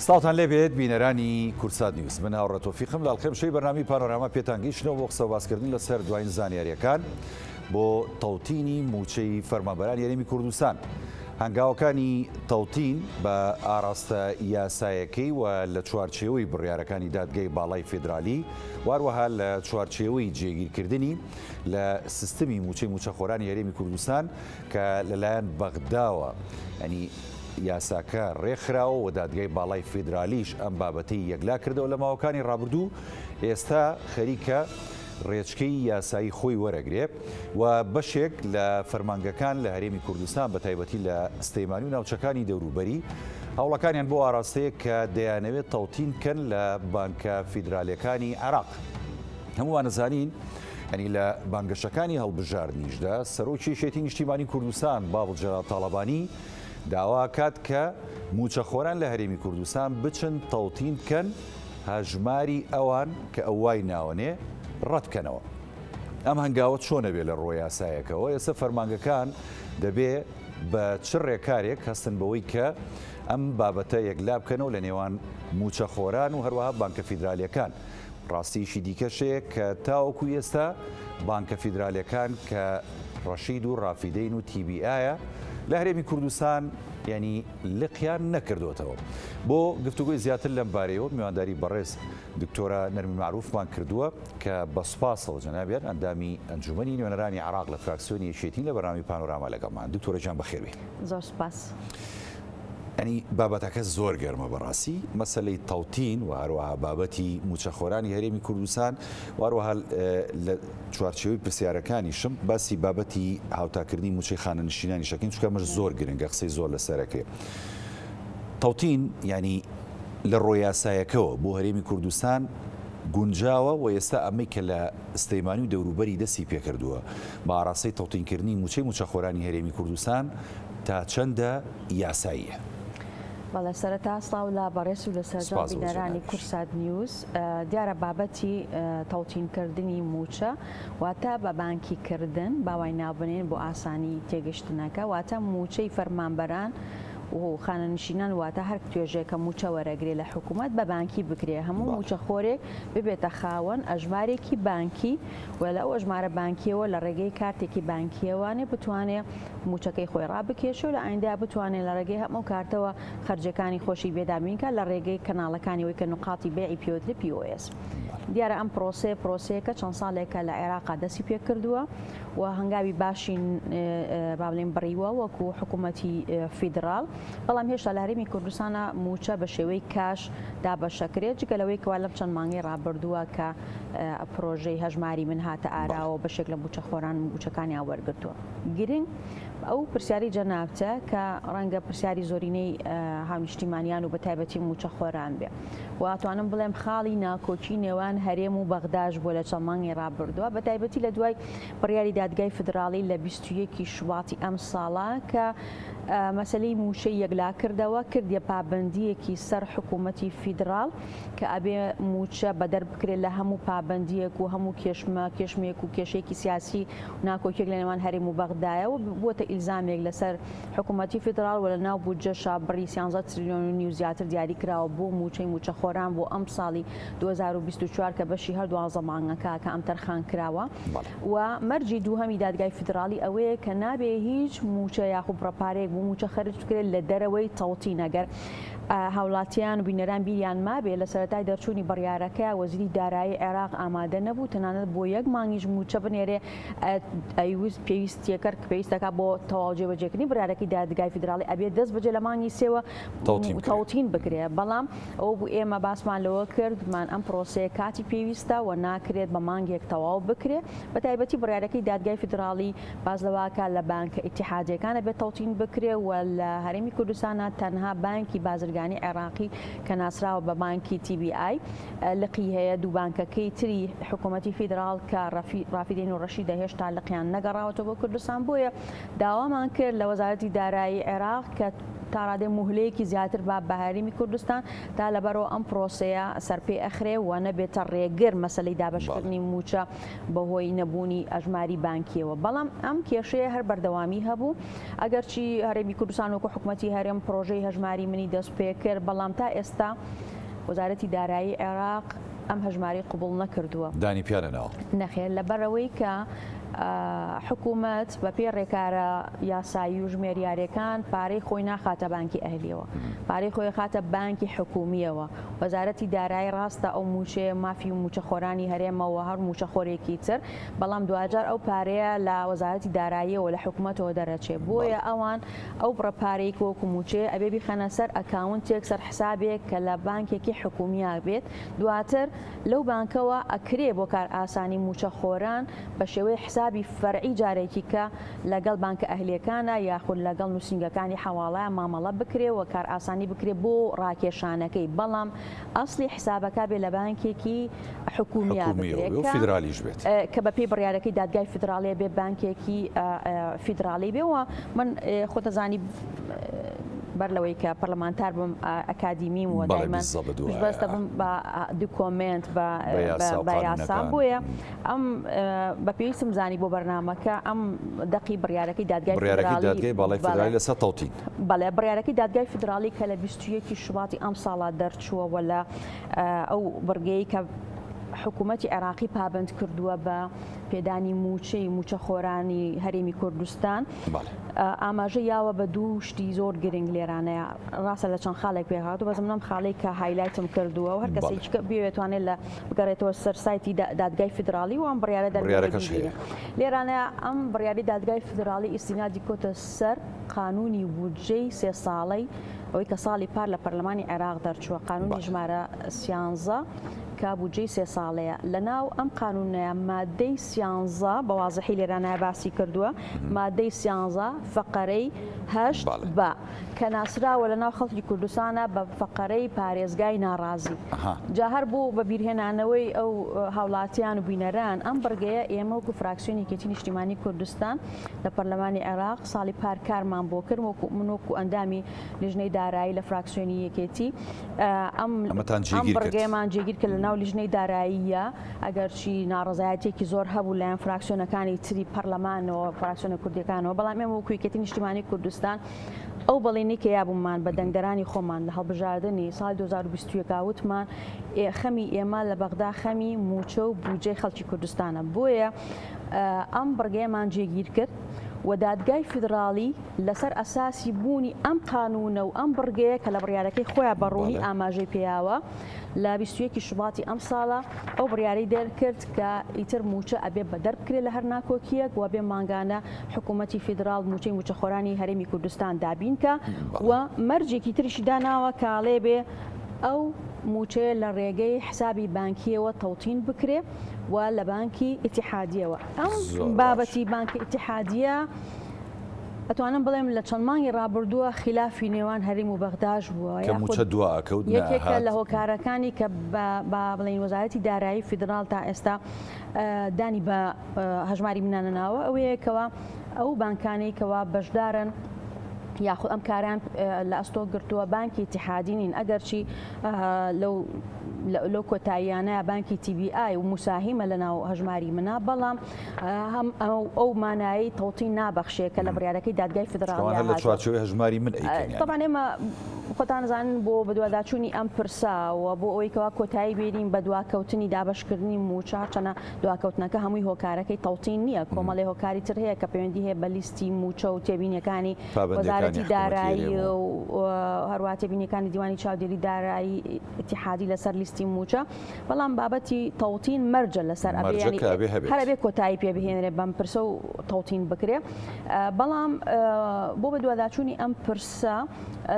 ساڵتان لێبێت بینەرانی کورسات نیوز من هاوڕە تۆفیقم لە ئەڵقەمشەی بەرنامی پانۆراما پێتانگەیشتنەوە بۆ قسە باسکردن لەسەر دوایین زانیاریەکان بۆ تەوتینی موچەی فەرمانبەرانی یاریمی کوردستان. هەنگاوەکانی تەوتین بە ئاراستە یاسایەکەی و لە چوارچێوەی بڕیارەکانی دادگای باڵای فێدرالی واروەها لە چوارچێوەی جێگیرکردنی لە سیستمی موچەی موچەخۆرانی یاریمی کوردستان کە لەلایەن بەغداوە ینی یاساکە ڕێکخراوە و دادگای باڵای فێدرالیش ئەم بابەتەی یەکلا کردەوە لە ماوەکانی ڕابردوو. ئێستا خەریکە ڕێچکەی یاسایی خۆی وەرەگرێ و بەشێک لە فەرمانگەکان لە هەرێمی کوردستان بە تایبەتی لە سلەیمانی و ناوچەکانی دەوروبەری هەوڵەکانیان بۆ ئاراستەیە کە دەیانەوێت تەوتین بکەن لە بانکە فیدرالیەکانی عێراق. هەمووان نەزانین ینی لە بانگەشەکانی هەڵبژاردنیشدا سەرۆکی شێتی نیشتیمانی کوردستان باڵ جەلال تاڵەبانی داوا کات کە موچەخۆران لە هەرێمی کوردستان بچن تەوتین بکەن هەژماری ئەوان کە ئەوای ناوەنێ ڕەتکەنەوە. ئەم هەنگاوە چۆنە بێ لە ڕۆ یاسایەکەوە ئێستا فەرمانگەکان دەبێ بە چ ڕێکارێک هەستن بەوەی کە ئەم بابەتە یەکلا بکەنەوە لە نێوان موچەخۆران و هەروەها بانکە فیدرالیەکان. ڕاستیشی دیکەشەیە کە تاوەکو ئێستا بانکە فیدرالیەکان کە ڕەشید و ڕافیدەین و TBIە لە هەرێمی کوردستان ینی لقیان نەکردوێتەوە. بۆ گفتوگوی زیاتر لەم بارەیەوە میوانداری بەڕێز دکتۆرە نەرمی معروفمان کردووە کە بە سوپاسەوە جەنابیان ئەندامی ئەنجومەنی نوێنەرانی عێراق لە فراکسیۆنی یەکێتی لە بەرنامی پانۆراما لەگەڵمان. دکتۆرە جان بەخێر بێ. زۆر سوپاس. ئەنی بابەتەکە زۆر گەرمە بەڕاستی مەسەلەی تەوتین و هەروەها بابەتی موچەخۆرانی هەرێمی کوردستان واروەها لە چوارچێوەی پرسیارەکانیشم باسی بابەتی هاوتاکردنی موچەی خانەنشینانی شەکەین چونکە ئەمەش زۆر گرنگە قسەی زۆر لەسەرەکرێ. تەوتین ینی لە ڕۆ یاسایەکەوە بۆ هەرێمی کوردستان گونجاوە و ئێستا ئەمەی کە لە سلەیمانی و دەوروبەری دەستی پێکردووە بە ئاراستەی تەوتینکردنی موچەی موچەخۆرانی هەرێمی کوردستان تا چەندە یاساییە. بەڵێ سەرەتا سڵاو لە بەڕێز و لە سەرجەم بینەرانی کورسات نیوز. دیارە بابەتی تەوتینکردنی موچە واتە بە بانکیکردن باوای ناوبنێن بۆ ئاسانی تێگەشتنەکە واتە موچەی فەرمانبەران و خانەنشینان واتە هەر توێژێکە موچە وەرەگرێ لە حکوومەت بە بانکی بکرێ هەموو موچە خۆرێک ببێتە خاوەن ئەژمارێکی بانکی و لە ئەو ئەژمارە بانکیەوە لە ڕێگەی کارتێکی بانکیەوانێ بتوانێت موچەکەی خۆی ڕابکێشە و لە ئایندا بتوانێت لە ڕێگەی هەموو کارتەوە خەرجەکانی خۆشی بێدامینکە لە ڕێگەی کەناڵەکانیەوەی کە نقاتی بێعی پێوتری POS. دیارە ئەم پرۆسەیەکە چەند ساڵێکە لە عێراقا دەستی پێ کردووە و هەنگاوی باشین با بڵێن بڕیوە وەکو حکوومەتی فیدرال، بەڵام هێشتا لە هەرێمی کوردستانە موچە بە شێوەی کاش دابەشەکرێت جگەلەوەی کەوا لەم چەند مانگی ڕابردووە کە پرۆژەی هەژماری من هاتە ئاراوە بەشێک لە موچەخۆران موچەکانی وەرگرتووە. گرنگ ئەو پرسیاری جەنابتە کە ڕەنگە پرسیاری زۆرینەی هاونیشتیمانیان و بە تایبەتی موچەخۆران بێ و ئەتوانم بڵێم خاڵی ناکۆکی نێوان هەرێم و بەغداش بۆ لە چەند مانگی ڕابردووە بە تایبەتی لە دوای بڕیاری دادگای فدرالی لە 21 شوواتی ئەم ساڵە کە مەسلەی موچەی یەکلا کردەوە کردیە پابەندیەکی سەر حکوومەتی فیدرال کە ئەبێ موچە بەدەر بکرێت لە هەموو پابەندیەک و هەموو کێشمێک و کێشەیەکی سیاسی ناکۆکیێک لە نێوان هەرێم و بەغدایەوە بووەتە ئیلزامێک لەسەر حکوومەتی فیدرال و لە ناو بودجەشە بڕی 13 تریلیۆن زیاتر دیاری کراوە بۆ موچەی موچەخۆران بۆ ئەم ساڵی 2024 کە بەشی هەردوو زەمانگەکە کە ئەم تەرخان کراوە و مەرجی دووهەمی دادگای فیدرالی ئەوەیە کە نابێ هیچ موچە یاخوب ڕەپارەیەک بۆ موچە خەرج بکرێت لە دەرەوەی تەوتین. ئەگەر هاوڵاتیان و بینەران بیریان مابێ لە سەرەتای دەرچوونی بڕیارەکە وەزیری دارایی عێراق ئامادە نەبوو تەنانەت بۆ یەک مانگیش موچە بنێرێ ئەیویست پێویستیەکە پێویستەکە بۆ تەواو جێبەجێکردنی بڕیارەکەی دادگای فیدرالی ئەبێ دەست بەجێ لە مانگی سێوە تەوتین بکرێ. بەڵام ئەو بوو ئێمە باسمان لەوە کردمان ئەم پرۆسەیە کاتی پێویستە و ناکرێت بە مانگێک تەواو بکرێ بە تایبەتی بڕیارەکەی دادگای فیدرالی باز لەواکە لە بانکە ئیتیحادیەکانە بێت تەوتین بکرێ و لە هەرێمی کوردستانە تەنها بانکی بازرگانی عێراقی کە ناسراوە بە بانکی TBI لقی هەیە دوو بانکەکەی تری حکوومەتی فیدرال کە ڕافیدین و ڕەشیدە هێشتا لقیان نەگەڕاوەتەوە بۆ کوردستان بۆیە داوامان کرد لە وەزارەتی دارایی عێراق کە تا ڕادێ مهلەیەکی زیاتر بە هەرێمی کوردستان تا لەبەرەوە ئەم پرۆسەیە سەرپێ ئەخرێ و نەبێتە ڕێگر مەسەلەی دابەشکردنی موچە بەهۆی نەبوونی ئەژماری بانکیەوە. بەڵام ئەم کێشەیە هەر بەردەوامی هەبوو ئەگەرچی هەرێمی کوردستان وەکو حکوومەتی هەرێم پرۆژەی هەژماری منی دەست پێ کرد، بەڵام تا ئێستا وەزارەتی دارایی عێراق ئەم هەژماری قبول نەکردووە. دانی پیانەناوە نەخێر لەبەرەوەی کە حکوومەت بە پێ ڕێکارە یاسایی و ژمێریارەکان پارەی خۆی ناخاتە بانکی ئەهلیەوە، پارەی خۆی خاتە بانکی حکومیەوە. وەزارەتی دارایی ڕاستە ئەو موچێ مافی و موچەخۆرانی هەرێمەوە هەر موچەخۆرێکی تر، بەڵام دوجار ئەو پارەیە لە وەزارەتی داراییەوە لە حکوومەتەوە دەرەچێت. بۆیە ئەوان ئەو بڕەپارەی وەکو موچێ ئەبێ بیخەنە سەر ئەکاونتێک سەر حسابێک کە لە بانکێکی حکومیە بێت، دواتر لەو بانکەوە ئەکرێ بۆ کار ئاسانی موچەخۆران بە شێوەیە حسابی فەرعی جارێکی کە لەگەڵ بانکە ئەهلیەکانە یاخود لەگەڵ نووسنگەکانی حواڵایە مامەڵە بکرێ و کار ئاسانی بکرێ بۆ ڕاکێشانەکەی، بەڵام ئەسلی حسابەکە بێ لە بانکێکی حکومیە فیدرالیش بێت کە بە پێی بڕیارەکەی دادگای فیدراڵیە بێ بانکێکی فیدراڵی بێەوە. من خۆتەزانی بەر لەوەی کە پەرلەمانتار بم ئەکادیمیم و دایمەن بەستە بم بە دوکۆمنت بە یاسا، بۆیە ئەم بە پێویستم زانی بۆ بەرنامەکە ئەم دەقی بڕیارەکەی دادگای فیدراڵی لەسەر تەوتین، بەڵێ بڕیارەکەی دادگای فیدراڵی کە لە 21 شوباتی ئەم ساڵا دەرچووە لە ئەو بڕگەی کە حکوومەتی عێراقی پابند کردووە بە پێدانی موچەی موچەخۆرانی هەرێمی کوردستان، ئاماژە یاوە بە دوو شتی زۆر گرنگ لێرانەیە. ڕاستە لە چەند خاڵێک پێهات و بەزم لەم خاڵی کە هایلایتم کردووە و هەر کەسێک بێتوانێت لە بگەڕێتەوە سەر سایتی دادگای فیدراڵی و ئەم بڕیارە دەربێت. لێرانەیە ئەم بڕیاری دادگای فیدراڵی ئیسینادی کۆتە سەر قانونی بودجەی 3 ساڵەی ئەوەی کە ساڵی پار لە پەرلەمانی عێراق دەرچووە، قانونی ژمارە 13 کە بودجەی 3 ساڵەیە. لەناو ئەم قانونەیە مادەی 13 بە وازحی لێرانە باسی کردووە، مادەی 13 فقرەی 8 بە کە ناسراوە لە ناو خەڵکی کوردستانە بە فقرەی پارێزگای ناڕازی. جا هەر بوو بە بیرهێنانەوەی ئەو هاوڵاتیان و بینەران ئەم بڕگەیە ئێمە وەکو فراکسیۆنی یەکێتی نیشتیمانی کوردستان لە پەرلەمانی عێراق ساڵی پار کارمان بۆ کرد من وەکو ئەندامی لیژنەی دارایی لە فراکسیۆنی یەکێتی ئەم بڕگەیەمان جێگیر کە لە ناو لیژنەی داراییە ئەگەرچی ناڕزایەتێکی زۆر هەبوو لایەن فراکسیۆنەکانی تری پەرلەمانەوە فراکسیۆنە کوردیەکانەوە، بەڵام ئێمە وەکو یەکێتی نیشتیمانی کوردستان ئەو بەڵێنی کە یابوومان بە دەنگدەرانی خۆمان لە هەڵبژاردننی ساڵی 2021 وتمان خەمی ئێمە لە بەغدا خەمی موچە و بودجەی خەڵکی کوردستانە. بۆیە ئەم بڕگەیەمان جێگیر کرد و دادگای فیدراڵی لەسەر ئەساسی بوونی ئەم قانونە و ئەم بڕگەیە کە لە بڕیارەکەی خۆیان بەڕوونی ئاماژەی پێیاوە لە 21 شوباتی ئەم ساڵە ئەو بڕیارەی دەرکرد کە ئیتر موچە ئەبێ بە دەربکرێت لە هەر ناکۆکیەک و بێ مانگانە حکوومەتی فیدراڵ موچەی موچەخۆرانی هەرێمی کوردستان دابینکە و مەرجێکی تریشی داناوە کاڵێ بێ ئەو موچەیە لە ڕێگەی حسابی بانکیەوە تەوتین بکرێ و لە بانکی ئیتیحادیەوە. ئەم بابەتی بانکی ئیتیحادیە ئەتوانم بڵێم لە چەند مانگی ڕابردووە خلافی نێوان هەرێم و بەغداش بووە، یەکێکە لە هۆکارەکانی کە بڵێن وەزارەتی دارایی فیدراڵ تا ئێستا دانی بە هەژماری منانەناوە ئەوەیەکەوە ئەو بانکانەی کەوا بەشدارن یاخود ئەم کاران لە ئەستۆ گرتووە بانکی ئیتیحادی نین، ئەگەرچی لەو کۆتاییانەیە بانکی TBI و مساهیمە لە ناو هەژماری منە، بەڵام ئەو مانایی تەوتین نابەخشێ کە لە بڕیارەکەی دادگای فیدراڵی لە چوارچێوەی هەژماری من طبعاً ئێمە خۆتان زانن بۆ بەدواداچوونی ئەم پرساوە بۆ ئەوەی کەوا کۆتایی بێنین بە دواکەوتنی دابشکردنی موچە چەنە دواکەوتنەکە هەمووی هۆکارەکەی تەوتین نییە، کۆمەڵی هۆکاری تر هەیە کە پەیوەندی هەیە بە لیستی موچە و تێبینیەکانی وەزارەتی دارایی و هەروە تێبینیەکانی دیوانی چاودێری دارایی ئیتیحادی لەسەر لیستی موچە، بەڵام بابەتی تەوتین مەرجە لەسەر هەرەبێ کۆتایی پێ بهێنرێ بەم پرسە و تەوتین بکرێ. بەڵام بۆ بەدواداچوونی ئەم پرسە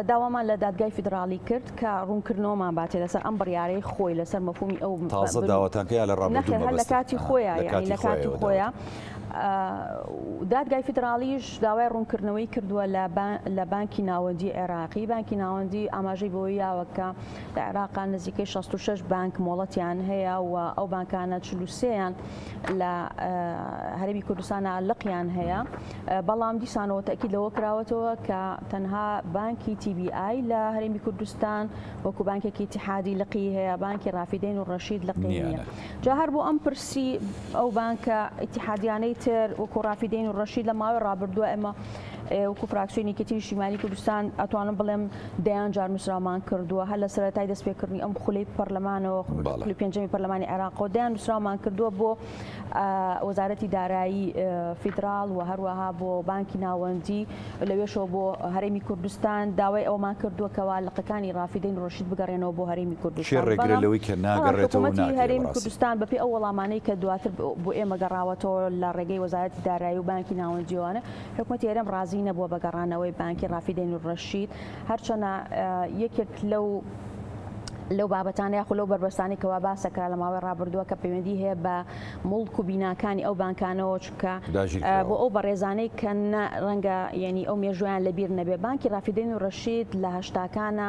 داوامان لە دادگای فیدراڵی کرد کە ڕوونکردنەوەمان باتێ لەسەر ئەم بڕیارەی خۆی لەسەر مەفهومی ئەو تازە داواتانکە لە ڕابردوو لە کاتی خۆیان لە کاتی خۆیان دادگای فدرالیش داوای ڕوونکردنەوەی کردووە لە بانکی ناوەندی عێراقی. بانکی ناوەندی ئاماژەی بۆی یاوەکە لە عێراقا نزیکەی 66 بانک مۆڵەتیان هەیە و ئەو بانکانە 43یان لە هەرێمی کوردستانە لقیان هەیە، بەڵام دیسانەوە تەکید لەوە کراوەتەوە کە تەنها بانکی TBI لە هەرێمی کوردستان وەکو بانکێکی اتحادی لقی هەیە، بانکی ڕافیدەین و ڕەشید لقی نییە. جا هەر بۆ ئەم پرسی ئەو بانکە اتحادیانەی تر وەکو ڕافیدەین و ڕەشید لە ماوەی ڕابردووە ئێمە وەکو فراکسیۆنی یەکێتی نیشتیمانی کوردستان ئەتوانم بڵێم دەیان جار نووسراومان کردووە، هەر لە سەرەتای دەستپێکردنی ئەم خولەی پەرلەمانەوە خولی پێنجەمی پەرلەمانی عێراقەوە دەیان نووسراومان کردووە بۆ وەزارەتی دارایی فیدراڵ و هەروەها بۆ بانکی ناوەندی لەوێشەوە بۆ هەرێمی کوردستان داوای ئەومان کردووە کەوا لقەکانی ڕافیدەین و ڕەشید بگەڕێنەوە بۆ هەرێمی کوردستان. ڕێگرێتەوەی کە ناگەڕێتەوە هەرێمی کوردستان بەپێی ئەو وەڵامانەی کە دواتر بۆ ئێمە گەڕاوەتەوە لە ڕێگەی وەزارەتی دارایی و بانکی ناوەندیوانە، حکوومەتی هەرێم ڕازی نەبووە بە گەڕانەوەی بانکی ڕافیدەین و ڕەشید، هەرچەنە یەکێک لەو بابەتانە یاخو لەو بربەستانی کەوا باسەکرا لە ماوەی ڕابردووە کە پەیوەندی هەیە بە مڵک و بیناکانی ئەو بانکانەوە، چونکە بۆ ئەو بەڕێزانەی کە ڕەنگە ینی ئەو مێژویان لەبیر نەبێ. بانکی ڕافیدەین و ڕەشید لە هەشتاکانە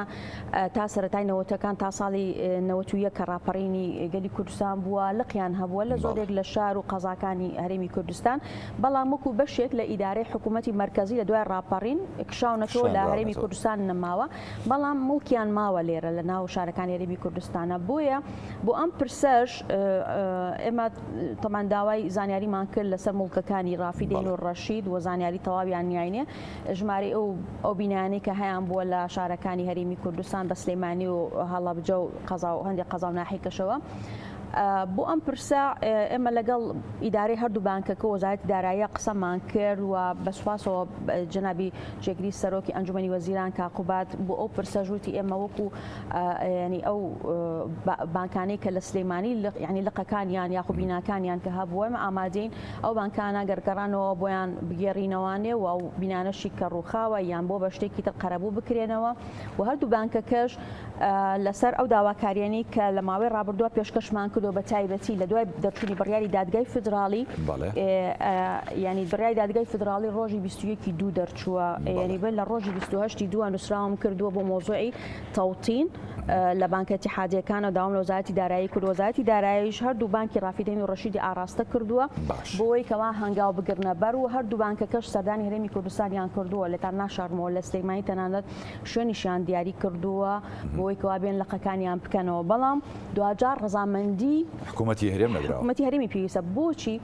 تا سەرەتای نەوەتەکان تا ساڵی 91 کە ڕاپەڕینی گەلی کوردستان بووە لقیان هەبووە لە زۆرێک لە شار و قەزاکانی هەرێمی کوردستان، بەڵام وەکو بەشێک لە ئیدارەی حکوومەتی مەرکەزی لە دوای ڕاپەڕین کشاونەتەوە لە هەرێمی کوردستان نەماوە، بەڵام مڵکیان ماوە لێرە لە ناو شارەکانی هەرێمی کوردستانە. بۆیە بۆ ئەم پرسەش ئێمە تەمان داوای زانیاریمان کرد لەسەر مڵکەکانی ڕافیدەین و ڕەشید و زانیاری تەواویان نیاینێ، ژمارە ئەو بینانەی کە هەیان بووە لە شارەکانی هەرێمی کوردستان بە سلێمانی و هەڵەبجە و هەندێک قەزا و ناحیکەشەوە. بۆ ئەم پرسە ئێمە لەگەڵ ئیدارەی هەردوو بانکەکە وەزارەتی داراییە قسەمان کرد و بەسواسەوە جەنابی جێگری سەرۆکی ئەنجومەنی وەزیران کاقوبات بۆ ئەو پرسە ژووتی ئێمە وەکو ینی ئەو بانکانەی کە لە سلێمانی ینی لقەکانیان یاخو بیناکانیان کە هەبووە ئێمە ئامادەین ئەو بانکانە گەرگەڕانەوە بۆیان بگێڕینەوانێ و ئەو بینانەشی کە ڕووخاوە یان بۆ بە شتێکی تر قەرەبوو بکرێنەوە و هەردوو بانکەکەش لەسەر ئەو داواکاریانەی کە لە ماوەی ڕابردووە پێشکەشمان کردو بە تایبەتی لە دوای دەرچوونی بڕیاری دادگای فدراڵی، ینی بڕیاری دادگای فدراڵی ڕۆژی 21 دوو دەرچووە، ینی بن لە ڕۆژی 28 دووە نووسراوم کردووە بۆ مۆزوعی تەوتین لە بانکە اتحادیەکان و داوام لە وەزارەتی دارایی کرد. وەزارەتی داراییش هەردوو بانکی ڕافیدەین و ڕەشیدی ئاراستە کردووە بۆی کەوا هەنگاو بگرنە بەر و هەردوو بانکەکەش سەردانی هەرێمی کوردستانیان کردووە لەتان ناشارمەوە لە سلێمانی تەنانەت شوێنیشیان دیاری کردووە بۆی کەوا بێن لقەکانیان بکەنەوە، بەڵام دوجار ڕەزامەندی حکوومەتی هەرێم نەدراوە. حکوومەتی هەرێمی پێویستە بۆچی؟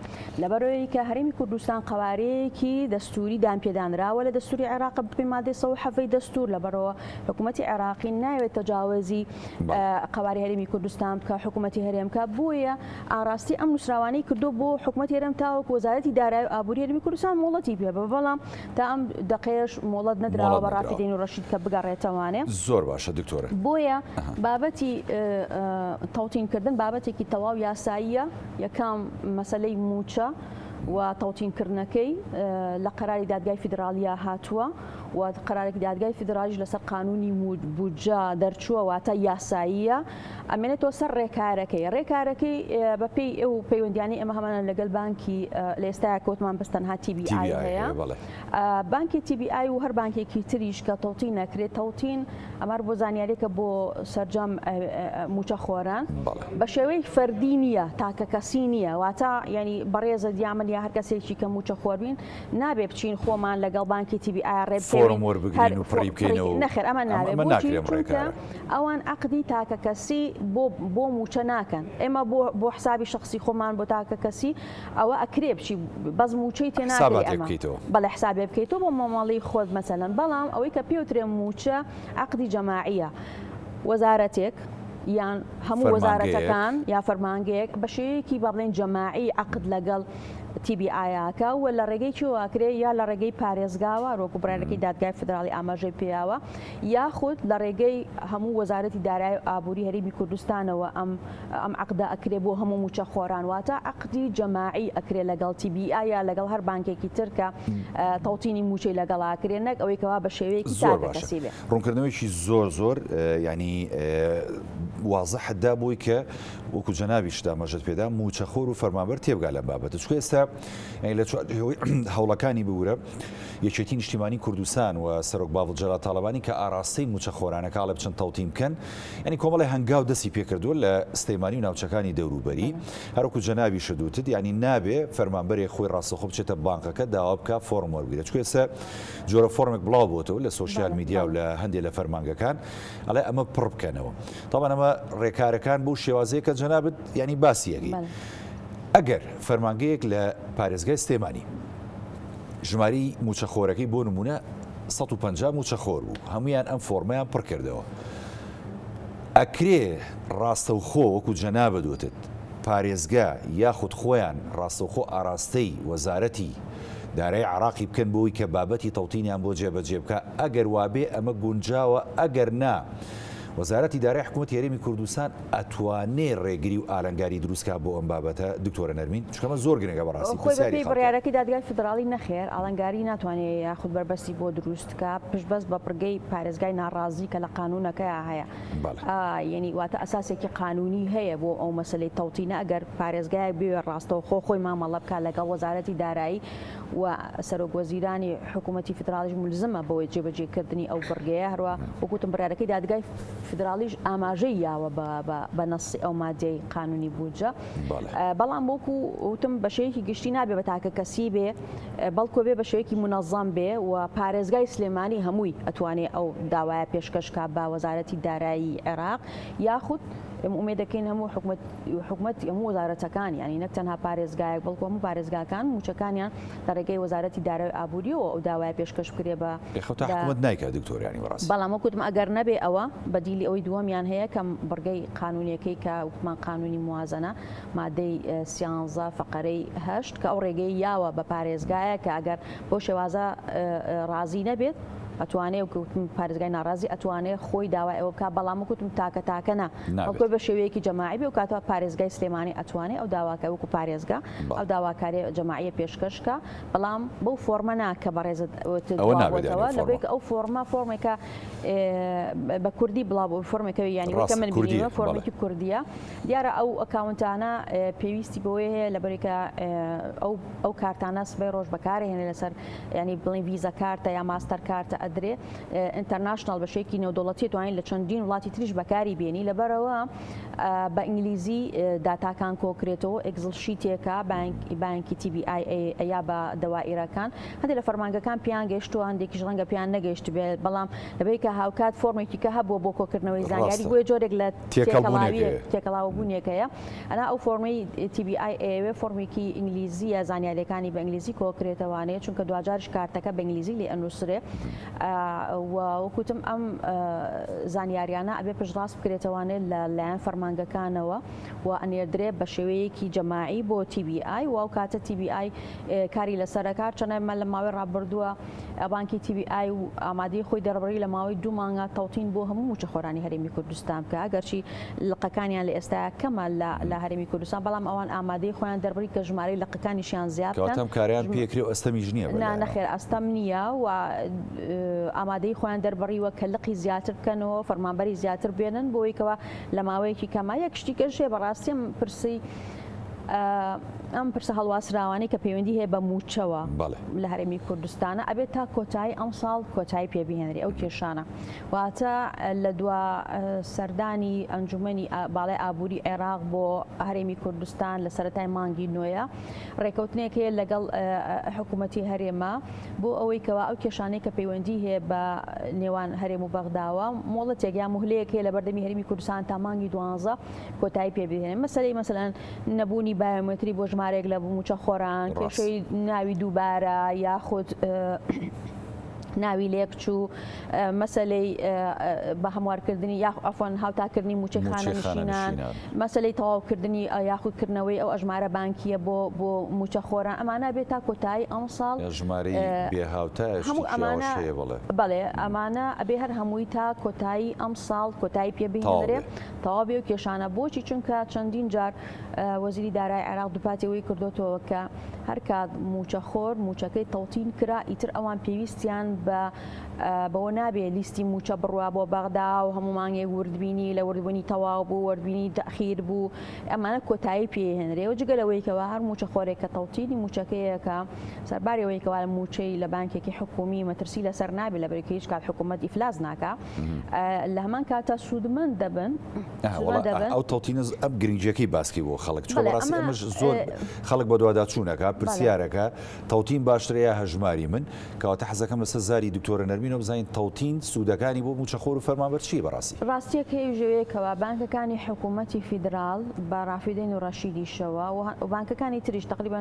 لەبەرەوەی کە هەرێمی کوردستان قوارەیەکی دەستوری دامپێدانراوە لە دەستوری عێراق بەپێی مادەی 107 دەستور، لەبەرەوە حکوومەتی عێراقی ناوێت تەجاوزی قواری هەرێمی کوردستان بکە، حکوومەتی هەرێمکە. بۆیە ئاراستی ئەم نووسراوانەی کردو بۆ حکوومەتی هەرێم تاوەکو وەزارەتی دارایی و ئابووری هەرێمی کوردستان مۆڵەتی پێ بە، بەڵام تا ئەم دقەیەش مۆڵەت نەدراوە بە ڕافیدەین و ڕەشید کە بگەڕێتەوانێ. زۆر باشە دکتۆرە. بۆیە بابەتی تەوتینکردن بابەتێکی تەواو یاساییە، یەکەم مەسەلەی موچە و تەوتینکردنەکەی لە قەراری دادگای فیدراڵیە هاتووە و قەرارێکی دادگای فیدرالیش لەسەر قانونی بودجە دەرچووە واتە یاساییە، ئەمێنێتەوە سەر ڕێکارەکەی بەپێی ئەو پەیوەندیانی ئێمە هەمانە لەگەڵ بانکی لە ئێستایا کەوتمان بەستەنها TBI هەیە، بانکی TBI و هەر بانکێکی تریش کە تەوتین نەکرێت. تەوتین ئەمار بۆ زانیاریەکە بۆ سەرجەم موچە خۆران بە شێوەی فەردی نییە، تاکە کەسی نییە، واتە ینی بەڕێزە دیامن یا هەر کەسێکی کە موچە خۆربین نابێ بچین خۆمان لەگەڵ بانکی TBI ڕێبکەین وەربگرین و پڕی بکەینەوە. نەخێر ئەمە نابێت، چونکە ئەوان عەقدی تاکە کەسی بۆ موچە ناکەن. ئێمە بۆ حسابی شخصی خۆمان بۆ تاکە کەسی ئەوە ئەکرێ بچی بەس موچەی تێ ناکەی ئەمە بەڵێ حسابێ بکەیتەوە بۆ مامەڵەی خۆت مەسەلەن، بەڵام ئەوەی کە پێوترێ موچە عەقدی جەماعیە، وەزارەتێک یان هەموو وەزارەتەکان یا فەرمانگەیەک بە شێوەیەکی با بڵێن جەماعی عەقد لەگەڵ TBI-یاکە و لە ڕێگەی چۆواکرێ یا لە ڕێگەی پارێزگاوە ڕۆکو بڕارەکەی دادگای فدراڵی ئاماژەی پێیاوە، یاخود لە ڕێگەی هەموو وەزارەتی دارایی و ئابووری هەرێمی کوردستانەوە ئەم عەقدە ئەکرێ بۆ هەموو موچە خۆران، واتە عەقدی جەماعی ئەکرێ لەگەڵ TBI یا لەگەڵ هەر بانکێکی تر کە تەوتینی موچەی لەگەڵ ئاکرێ، نەک ئەوەی کەوا بە شێوەیەکی تاکە کەسی بێ. ڕوونکردنەوەیکی زۆر ینی وازەحدا بووی کە وەکو جەنابیشدا مەژەت پێدا موچەخۆر و فەرمانبەر تێبگا لەم بابەتە، چکە ئێستا لە هەوڵەکانی بورە یەکێتی نیشتیمانی کوردستان و سەرۆک باڵجەرا تاالبانی کە ئاراستەی موچەخۆرانەکە لە بچەند تەوتیم بکەن ینی کۆمەڵی هەنگاو دەستی پێکردووە لە سلەیمانی و ناوچەکانی دەوروبەری هەروکو جەنابی شدوتت ینی نابێ فەرمانبەرێک خۆی ڕاستەخۆ بچێتە بانکەکە داوا بکە فۆرم وەرگرێت چکێسە جۆرە فۆرمێک بڵاو بۆتەوە لە سوۆسیال میدیا و لە هەندێک لە فەرمانگەکان ئەڵێ ئەمە پڕ بکەنەوە تاوان ئەمە ڕێکارەکان بۆ شێوازەیە کە جەنابەت ینی باسیەکەی ئەگەر فەرمانگەیەک لە پارێزگای سلێمانی ژماری موچەخۆرەکەی بۆ نمونە 150 موچەخۆر بوو هەمویان ئەم فۆرمەیان پڕ کردەوە ئەکرێ ڕاستەوخۆ وەکو جەنابە دوتت پارێزگا یاخود خۆیان ڕاستەوخۆ ئاراستەی وەزارەتی دارای عراقی بکەن بۆی کە بابەتی تەوتینیان بۆ جێبەجێ بکە ئەگەر وابێ ئەمە گونجاوە ئەگەر نا وەزارەتی دارای حکوومەت یاریمی کوردستان ئەتوانێ ڕێگری و ئالنگاری دروستکە بۆ ئەم بابەتە دکتۆرە نەرمین چکەمە زۆر گرنگە بەڕاستی خۆی بڕیارەکەی دادگای فدراڵی نەخێر ئالنگاری ناتوانێت یاخود بربەستی بۆ دروستکە پشتبەست بە پرگەی پارێزگای ناڕازی کە لە قانونەکەی هەیە یعنی واتە ئەساسێکی قانونی هەیە بۆ ئەو مەسلەی تەوتینە ئەگەر پارێزگای بوێ ڕاستەوە خۆی مامەڵە بکات لەگەڵ وەزارەتی دارایی و سەرۆک وەزیرانی حکوومەتی فدراڵیش ملزمە بەوەی جێبەجێکردنی ئەو بڕگەیە هەروە وەکوتم بڕیارەکەی دادگای فدراڵیش ئاماژەی یاوە بە نەسی ئەو مادەی قانونی بووجە بەڵام بۆکو وتم بە شێوەیەکی گشتی نابێ بە تاکە کەسی بێ بەڵکو بێ بە شێوەیەکی منەظەم بێ و پارێزگای سلێمانی هەمووی ئەتوانێت ئەو داوایە پێشکەشکە بە وەزارەتی دارایی عێراق یاخود ئومێ دەکەین هەموو حکوومەت هەموو وەزارەتەکان ینی نەک تەنها پارێزگایەک بەڵکو هەموو پارێزگاکان موچەکانیان دەڕێگەی وەزارەتی دارایی ئابووریەوە ئەو داوای پێشکەش بکرێ بە حکوومەت نایکات دکتۆریانی بەڕاستی بەڵام وەکوتم ئەگەر نەبێ ئەوە بەدیلی ئەوەی دووەمیان هەیە کە بڕگەی قانونیەکەی کە وتمان قانونی موازنە مادەی 13 فقرەی 8 کە ئەو ڕێگەی یاوە بە پارێزگایە کە ئەگەر بۆ شێوازە ڕازی نەبێت ئەتوانێ وکوتم پارێزگای ناڕازی ئەتوانێت خۆی داوای ئەوە بکات بەڵام وکوتم تاکەنا بەڵکو بە شێوەیەکی جەماعی بێ و کاتەوە پارێزگای سلێمانی ئەتوانێت ئەو داواکە وەکو پارێزگا ئەو داواکاری جەماعیە پێشکەشکە بەڵام بەو فۆرمە ناکە بەڕێزەوە لەبێت ئەو فۆرمێکە بە کوردی بڵاو بۆ فۆرمێکەوە ینی وەکە من بینیوە فۆرمێکی کوردیە دیارە ئەو ئەکاونتانە پێویستی بەوەی هەیە لەبەرێکە ئەو کارتانە سبەی ڕۆژ بەکارهێنێ لەسەر ینی بڵێن ڤیزە کارتە یا ماستەر کارتە ئەدرێ ئینتەرناشنال بەشێکی نێودوڵەتی توانین لە چەندین وڵاتی تریش بەکاری بێنی لەبەرەوە بە ئینگلیزی داتاکان کۆکرێتەوە ئەگزل شیتێکە بانکی TBI یا بە دەوائیرەکان هەندێک لە فەرمانگەکان پیان گەشتووە هەندێکیش ڕەنگە پیان نەگەشت بێت بەڵام لەبەرێک کە هاوکات فۆرمێکی کە هەبووە بۆ کۆکردنەوەی زانیاری بۆیە جۆرێک لە تێکەڵاوبوونیەکەیە ئەنا ئەو فۆرمەی TBI فۆرمێکی ئینگلیزیە زانیاریەکانی بە ئینگلیزی کۆکرێتەوانەیە چونکە دوجارش کارتەکە بە ئینگلیزی لێ ئەنووسرێ وەکوتم ئەم زانیاریانە ئەبێ پشتڕاست بکرێتەوانێت لەلایەن فەرمانگەکانەوە و ئەنێردرێ بە شێوەیەکی جەماعی بۆ TBI و ئەو کاتە TBI کاری لەسەرەکات چەنەمە لە ماوەی ڕابردووە بانکی TBI و ئامادەی خۆی دەربڕی لە ماوەی 2 مانگە تەوتین بۆ هەموو موچەخۆرانی هەرێمی کوردستان بکە ئەگەرچی لقەکانیان لە ئێستا کەمە لە هەرێمی کوردستان بەڵام ئەوان ئامادەی خۆیان دەربڕی کە ژمارەی لقەکانیشیان زیاد کاتەم کاریان پێکرێ و ئەستەمیش نییە نەخێر ئەستەم نییە و ئامادەی خۆیان دەربڕیوە کە لقی زیاتر بکەنەوە فەرمانبەری زیاتر بێنن بۆیکەوە لە ماوەیەکی کەما یەک شتی کەشێ بەڕاستیم پرسی ئەم پرسە هەڵواسراوانی کە پەیوەندی هەیە بە موچەوە لە هەرێمی کوردستانە ئەبێت تا کۆتایی ئەم ساڵ کۆتایی پێبهێنری ئەو کێشانە واتە لە دوا سەردانی ئەنجومەنی باڵای ئابووری عێراق بۆ هەرێمی کوردستان لە سەرەتای مانگی نوێیە ڕێکەوتنێک هەیە لەگەڵ حکوومەتی هەرێمە بۆ ئەوەی کەوا ئەو کێشانەی کە پەیوەندی هەیە بە نێوان هەرێم و بەغداوە مۆڵەتێک یا مهلەیەک هەیە لە بەردەمی هەرێمی کوردستان تا مانگی 12 کۆتایی پێبهێنێ مەسەلەی مەسەلەن نەبوونی بایۆمەتری بۆ ژمارێک لە موچەخۆران کێشەی ناوی دووبارە یاخود ناوی لێکچوو مەسەلەی بە هەموارکردنی ئەفۆن هاوتاکردنی موچەی خانەنشینان مەسەلەی تەواوکردنی یاخودکردنەوەی ئەو ئەژمارە بانکیە بۆ موچەخۆران ئەمانە بێت تا کۆتایی ئەم ساڵ بەڵێ ئەمانە ئەبێ هەر هەمووی تا کۆتایی ئەم ساڵ کۆتایی پێبهێنرێ تەواو بێ و کێشانە بۆچی چونکە چەندین جار وەزیری دارای عێراق دووپاتەوەی کردوتەوە کە هەر کات موچەخۆر موچەکەی تەوتین کرا ئیتر ئەوان پێویستیان بەوە نابێت لیستی موچە بڕوا بۆ بەغدا و هەموو مانگێک وردبینی لە وردبوونی تەواو بوو وردبینی تەخیر بوو ئەمانە کۆتایی پێهێنرێ و جگە لەوەیکەوە هەر موچە خۆرێک کە تەوتیلی موچەکەیەکە سەربارەوەیکەوە لە موچەی لە بانکێکی حکومی مەترسی لەسەر نابێت لە بەرەکە هیچ کات حکوومەت ئیفلاس ناکە لە هەمان کاتە سوودمەند دەبن ئەو تەوتینە ئەم گرنگجیەکەی باسکی بۆ خەڵک چۆن ڕاستی ئەمەش زۆر خەڵک بە دوواداچوونەکە پرسیارەکە تەوتین باشترەیە هەژماری من کەواتە حەزەکەم لەسەر زاری دکتۆرە نەرمینەوە بزانین تەوتین سوودەکانی بۆ موچەخۆر و فەرمانبەر چی بەڕاستی ڕاستیەکەی ژەوەیەکەوە بانکەکانی حکوومەتی فیدرال بە ڕافیدەین و ڕەشیدیشەوە و بانکەکانی تریش تقریبا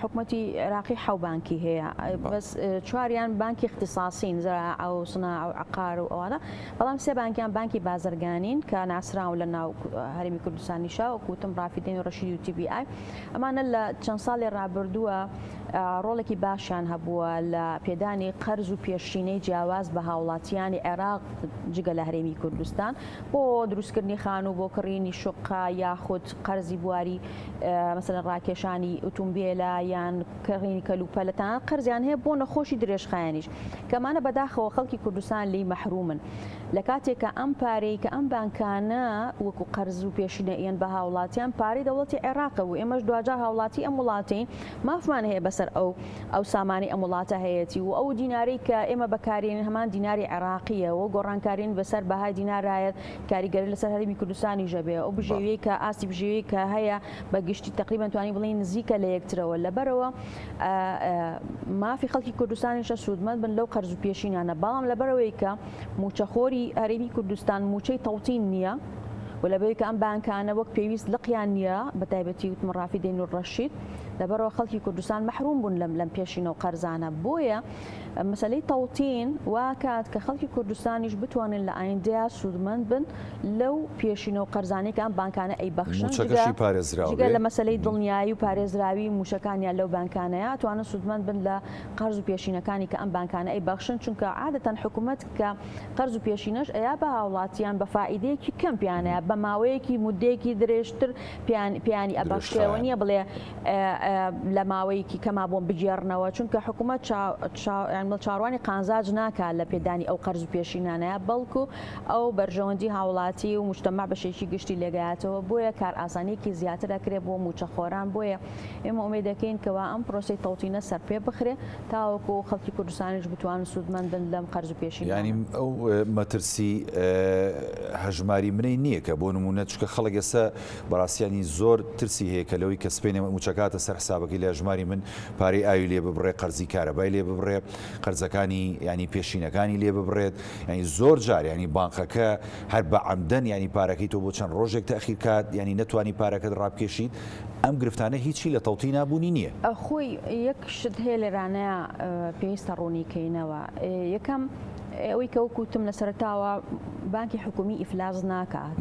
حکوومەتی عێراقی حەو بانکی هەیە بەس چواریان بانکی اختصاصین زراعە ئەو صناعە و عقار و ئەوانە بەڵام سێ بانکیان بانکی بازرگانین کە ناسراون لە ناو هەرێمی کوردستانیشا وەکوتم ڕافیدەین و ڕەشید و TBI ئەمانە لە چەند ساڵی ڕابردووە ڕۆڵێکی باشیان هەبووە لە پێدانی قەرز و پێشینەی جیاواز بە هاوڵاتیانی عێراق جگە لە هەرێمی کوردستان بۆ دروستکردنی خان و بۆ کڕینی شوقا یاخود قەرزی بواری مەسەلەن ڕاکێشانی ئۆتۆمبیلە یان کڕینی کەلوپەلەتان قەرزیان هەیە بۆ نەخۆشی درێژخایەنیش کەمانە بەداخەوە خەڵکی کوردستان لی مەحرومن لە کاتێککە ئەم پارەی کە ئەم بانکانە وەکو قەرز و پێشینە ئێن بە هاوڵاتیان پارەی دەوڵەتی عێراقە و ئێمەش دوجار هاوڵاتی ئەم وڵاتین مافمان هەیە بەسەر ئەو سامانی ئەم وڵاتە هەیەی و ئەو دینارەی کە ئێمە بەکارێن هەمان دیناری عێراقیەوە گۆڕانکارین بەسەر بەهای دینارایەت کاریگەری لەسەر هەرێمی کوردستانی ژەبێ ئەو بژێوەیە کە ئاستی بژێوەیە کە هەیە بە گشتی تقریبا توانی بڵین نزیکە لە یەکترەوە لەبەرەوە مافی خەڵکی کوردستانیشە سوودمەند بن لەو قەرز و پێشینانە بەڵام لەبەرەوەی کە موچەخۆری هەرێمی کوردستان موچەی تەوتین نییە و لەبەرەوەی کە ئەم بانکانە وەک پێویست لقیان نییە بەتایبەتی وتم ڕافیدەین و ڕەشید لەبەرەوە خەڵکی کوردستان مەحروم بوون لەم پێشینە و قەرزانە بۆیە مەسەلەی تەوتین واکات کە خەڵکی کوردستانیش بتوانن لە ئایندەیە سوودمەند بن لەو پێشینە و قەرزانەی کە ئەم بانکانە ئەی بەخشن جگە لە مەسەلەی دڵنیایی و پارێزراوی موشەکانیان لەو بانکانەیە توانن سوودمەند بن لە قەرز و پێشینەکانی کە ئەم بانکانە ئەی بەخشن چونکە عادەتەن حکوومەت کە قەرز و پێشینەش ئەیا بە هاوڵاتیان بە فائیدەیەکی کەم پیانەیە بە ماوەیەکی مودەیەکی درێژتر پیانی ئەبەخشێەوە نییە بڵێ لە ماوەیەکی کەما بۆم بگێڕنەوە چونکە حکوومەت چاڕوانی قانزاج ناکات لە پێدانی ئەو قەرز و پێشینانەیە بەڵکو ئەو بەرژەوەندی هاوڵاتی و مجتەمع بەشێکی گشتی لێگایەتەوە بۆیە کار ئاسانیەکی زیاتر دەکرێت بۆ موچەخۆران بۆیە ئێمە ئومێد دەکەین کەوا ئەم پرۆسی تەوتینە سەر پێ بخرێ تاوەکو خەڵکی کوردستانیش بتوانن سوودمەند بن لەم قەرز و پێشینە ینی ئەو مەترسی هەژماری منەی نییە کە بۆ نمونە چکە خەڵک ئێستا بەڕاستیانی زۆر ترسی هەیە کە لەوەی کە سپێنێ موچەکاتە سەر حسابەکەی لە هەژماری من پارەی ئاوی لێ ببڕێ قەرزی کارەبای لێ ببڕێ قەرزەکانی ینی پێشینەکانی لێ ببڕێت ینی زۆر جار ینی بانقەکە هەر بە عەمدەن ینی پارەکەی تۆ بۆ چەند ڕۆژێک تەخیر کات ینی نەتوانی پارەکەت ڕابکێشیت ئەم گرفتانە هیچی لە تەوتی نابوونی نییە خۆی یەک شت هەیە لێرانەیە پێویستە ڕوونیکەینەوە یەکەم ئەوەی کە وەکوتم لە سەرتاوە بانکی حکومی ئیفلاس ناکات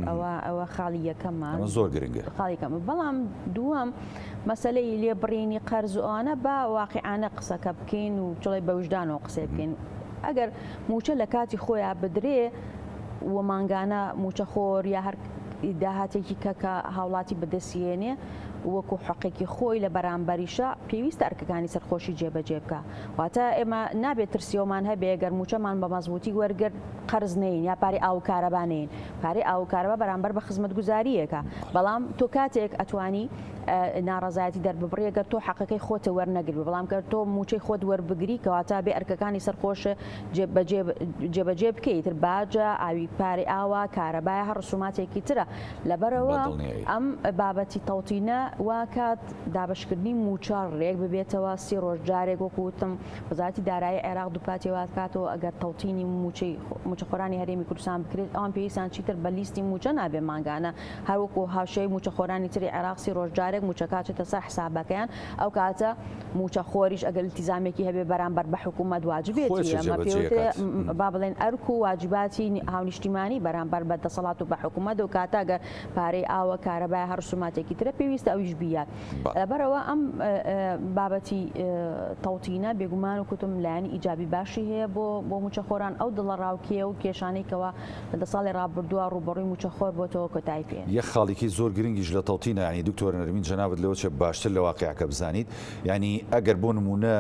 ئەوە خاڵی یەکەممان زۆر گرنگە خاڵیکەم بەڵام دووەم مەسلەی لێبڕینی قەرز و ئەوانە بە واقعانە قسەکە بکەین و جڵێ بە وجدانەوە قسە بکەین ئەگەر موچە لە کاتی خۆیان بدرێ و مانگانە موچەخۆر یا هەر داهاتێکی کەکە هاوڵاتی بەدەستێنێ وەکو حقێکی خۆی لە بەرامبەریشە پێویستە ئەرکەکانی سەرخۆشی جێبەجێ بکە واتە ئێمە نابێت ترسیۆمان هەبێ گەر موچەمان بە مەزبوطی وەرگرت قەرز نین یا پارەی ئاو کارەبانین پارەی ئاو کارەبە بەرامبەر بە خزمەت گوزاریەکە بەڵام تۆ کاتێک ئەتوانی ناڕەزایەتی دەرببڕێگە تۆ حقەکەی خۆتە وەرنەگری بەڵام کە تۆ موچەی خۆت وەربگری کەواتە بێ ئەرکەکانی سەرخۆشە جێبەجێ بکەیت تر باجە ئاوی پارەی ئاوا کارەبایە هەر ڕسوماتێکی ترە لەبەرەوە ئەم بابەتی تەوتینە واکات دابشکردنی موچە ڕێک ببێتەوە 30 ڕۆژ جارێک وەکوتم وەزارەتی دارایی عێراق دووپاتی واتکاتەوە ئەگەر تەوتینی موچەخۆرانی هەرێمی کوردستان بکرێت ئەوان پێویستان چیتر بە لیستی موچە نابێ مانگانە هەروەکو هاوشەی موچەخۆرانی تری عێراق 30 ڕۆژ جارێک موچەکاتێتە سەر حسابەکەیان ئەو کاتە موچەخۆریش ئەگەر التیزامێکی هەبێ بەرامبەر بە حکوومەت واجبێتی ئەمە پێوتێ با بڵێن ئەرک و واجباتی هاونیشتیمانی بەرامبەر بە دەسەڵات و بە حکوومەت و کاتاگە پارەی ئاوە کارەبای هەر ڕسوماتێکی ترە پێویستە ئەویش بیات لەبەرەوە ئەم بابەتی تەوتینە بێگومان و کوتم لایەنی ئیجابی باشی هەیە بۆ موچەخۆران ئەو دڵە ڕاوکیە و کێشانەیەکەوە لە 10 ساڵی ڕابردووە ڕوبەڕووی موچەخۆر بۆتەوە کۆتایی پێ یەک خاڵێکی زۆر گرنگیش لە تەوتینە ینی دکتۆر نەرمین جەنابەت لەوە چێ باشتر لە واقعەکە بزانیت ینی ئەگەر بۆ نمونە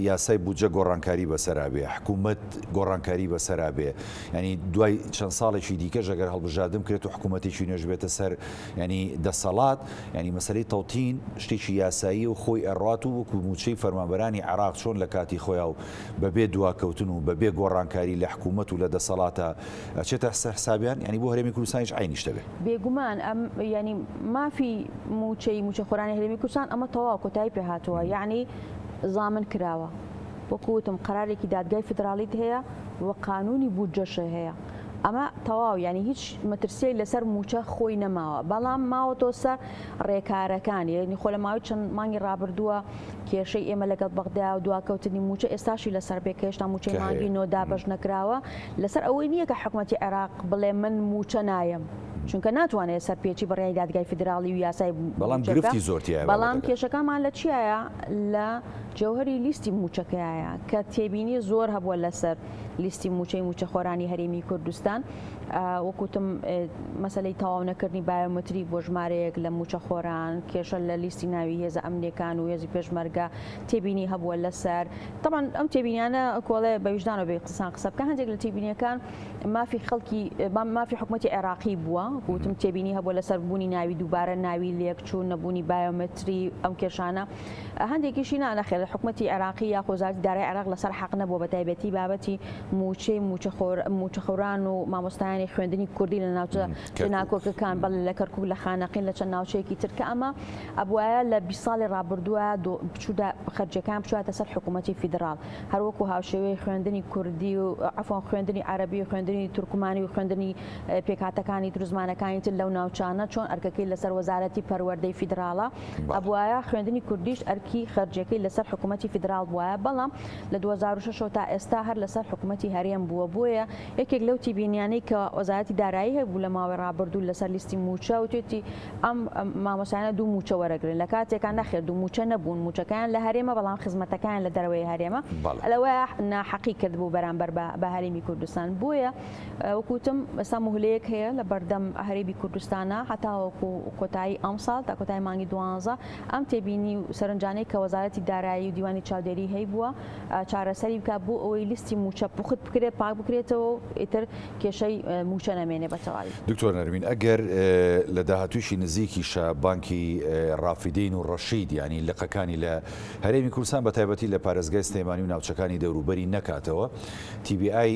یاسای بودجە گۆڕانکاری بەسەرابێ حکوومەت گۆڕانکاری بەسەرابێ ینی دوای چەند ساڵێکی دیکەش ئەگەر هەڵبژاردن کرێت و حکوومەتێکی نوێژ بێتە سەر ینی دەسەڵات ینی مەسەلەی تەوتین شتێکی یاسایی و خۆی ئەڕات و وەکو موچەی فەرمانبەرانی عێراق چۆن لە کاتی خۆیان و بەبێ دواکەوتن و بەبێ گۆڕانکاری لە حکوومەت و لە دەسەڵاتە ئەچێتە حسابیان ینی بۆ هەرێمی کوردستانیش عینی شتە بێ بێگومان ئەم ینی مافی موچە خۆرانی هەرێمی کوردستان ئەمە تەواو کۆتایی پێ هاتووە یعنی زامن کراوە وەکوتم قەرارێکی دادگای فدراڵیت هەیە و قانونی بودجەش هەیە ئەمە تەواو ینی هیچ مەترسیەک لەسەر موچە خۆی نەماوە بەڵام ماوەتۆ سەر ڕێکارەکانی ینی خۆ لە ماوەی چەند مانگی ڕابردووە کێشەی ئێمە لەگەڵ بەغدا و دواکەوتنی موچە ئێستاشی لەسەر بێکە هێشتا موچەی مانگی نۆدا بەش نەکراوە لەسەر ئەوەی نییە کە حکوومەتی عێراق بڵێ من موچە نایم چونکە ناتوانێت سەرپێکی بەڕێی دادگای فدراڵی و یاسای بەڵام گرفتی زۆرتیایە بەڵام کێشەکانمان لە چیایە لە جەوهری لیستی موچەکەیە کە تێبینی زۆر هەبووە لەسەر لیستی موچە خۆرانی هەرێمی کوردستان وەکوتم مەسلەی تەواو نەکردنی بایۆمەتریک بۆ ژمارەیەک لە موچە خۆران کێشە لە لیستی ناوی هێزە ئەمنیەکان و هێزی پێشمەرگە تێبینی هەبووە لەسەر طبعا ئەم تێبینیانە کۆڵێ بە ویژدانەوە بێ قسە بکە هەندێک لە تێبینیەکان مافی حکوومەتی عێراقی بووە وتم تێبینی هەبووە لەسەر بوونی ناوی دووبارە ناوی لێکچوو نەبوونی بایۆمەتری ئەم کێشانە هەندێکیشی نانەخێت لە حکوومەتی عێراقی یا خۆزاری دارای عێراق لەسەر حەق نەبووە بە تایبەتی بابەتی موچەخۆران و مامۆستایانی خوێندنی کوردی لە ناوچە ناکۆکەکان بەڵێ لە کەرکووک لە خانەقین لە چەند ناوچەیەکی ترکە ئەمە ئەبوایە لە 20 ساڵی ڕابردووە خەرجەکان بچواتە سەر حکوومەتی فیدراڵ هەروەکو هاوشێوەی خوێندنی کوردی و عەفوان خوێندنی عەرەبی و خوێندنی تورکمانی و خوێندنی پێکهاتەکانی دروزمانەکانی تر لەو ناوچانە چۆن ئەرکەکەی لەسەر وەزارەتی پەروەردەی فیدراڵە ئەبوایە خوێندنی کوردیش ئەرکی خەرجەکەی لەسەر حکوومەتی فیدراڵ بووە بەڵام لە 2006 تا ئێستا هەر لەسەر حکوومەتی هەرێم بووە بۆیە یەکێک لەو تیبینیانەی کە وەزارەتی دارایی هەبوو لە ماوەی ڕابردوو لەسەر لیستی موچە و توێتی ئەم مامۆستایانە دوو موچە وەرەگرن لە کاتێکان نەخێر دوو موچە نەبوون موچەکان لە هەرێمە بەڵام خزمەتەکان لە دەرەوەی هەرێمە لەوەیە ناحەقی کرد بوو بەرامبەر بە هەرێمی کوردستان بۆیە وەکوتم ئێستا مهلەیەک هەیە لە بەردەم هەرێمی کوردستانە هەتاوەکو کۆتایی ئەم ساڵ تا کۆتایی مانگی 12 ئەم تێبینی و سەرنجانەی کە وەزارەتی دارایی و دیوانی چاودێری هەیە بووە چارەسەری بکات بۆ ئەوەی لیستی موچە پوخت بکرێت پاک بکرێتەوە ئیتر کێشەی موچە نەمێنێ بەتەواوی. دکتۆر نەرمین ئەگەر لە داهاتووشی نزیکیشە بانکی ڕافیدین و ڕەشید ینی لقەکانی لە هەرێمی کوردستان بە تایبەتی لە پارێزگای سلێمانی و ناوچەکانی دەوروبەری نەکاتەوە TBI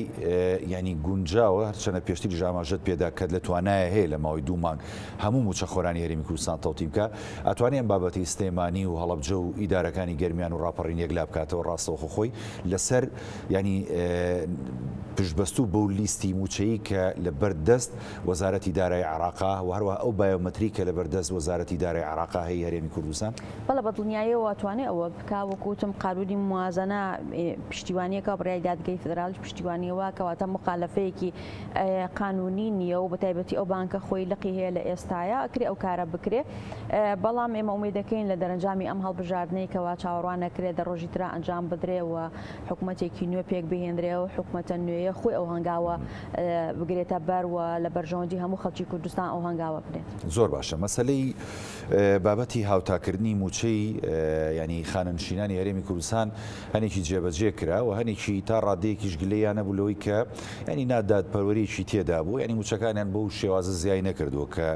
ینی گونجاوە هەرچەنە پێشتری ژاماژەت پێدا کە لە توانایە هەیە لە ماوەی 2 مانگ هەموو موچەخۆرانی هەرێمی کوردستان تەوتیم بکە ئەتوانێت بابەتی سلێمانی و هەڵەبجە و ئیدارەکانی گەرمیان و ڕاپەڕین یەکلا بکاتەوە ڕاستەوخۆ خۆی لەسەر ینی پشتبەست و بەو لیستی موچەیی کە لە بەردەست وەزارەتی دارایی عێراقا و هەروەها ئەو بایۆمەتری کە لە بەردەست وەزارەتی دارایی عێراقا هەیە هەرێمی کوردستان بەڵە بە دڵنیاییەوە توانێت ئەوە بکا وەکوتم قانونی موازنە پشتیوانیەکە بڕای دادگای فدراڵیش پشتیوانیەوە کەواتە مخالفەیەکی قانونی نییە و بە تایبەتی ئەو بانکە خۆی لقی هەیە لە ئێستاە ئەکرێ ئەو کارە بکرێ بەڵام ئێمە ئومێد دەکەین لە دەرەنجامی ئەم هەڵبژاردنەی کەوا چاوەڕوان نەکرێت دە ڕۆژی ترا ئەنجام بدرێ و حکوومەتێکی نوێ پێک بهێنرێ و حکوومەتە نوێیە خۆی ئەو هەنگاوە بگرێتە بەروە لە بەرژەوەندی هەموو خەڵکی کوردستان ئەو هەنگاوە بنێت. زۆر باشە مەسلەی بابەتی هاوتاکردنی موچەی ینی خانەنشینانی هەرێمی کوردستان هەنێکی جێبەجێ کرا و هەنێکی تا ڕادەیەکیش گلەیان نەبوو کە ینی نادادپەروەریی تێدا بوو ینی موچەکانیان بەو شێوازە زیای نەکردووە کە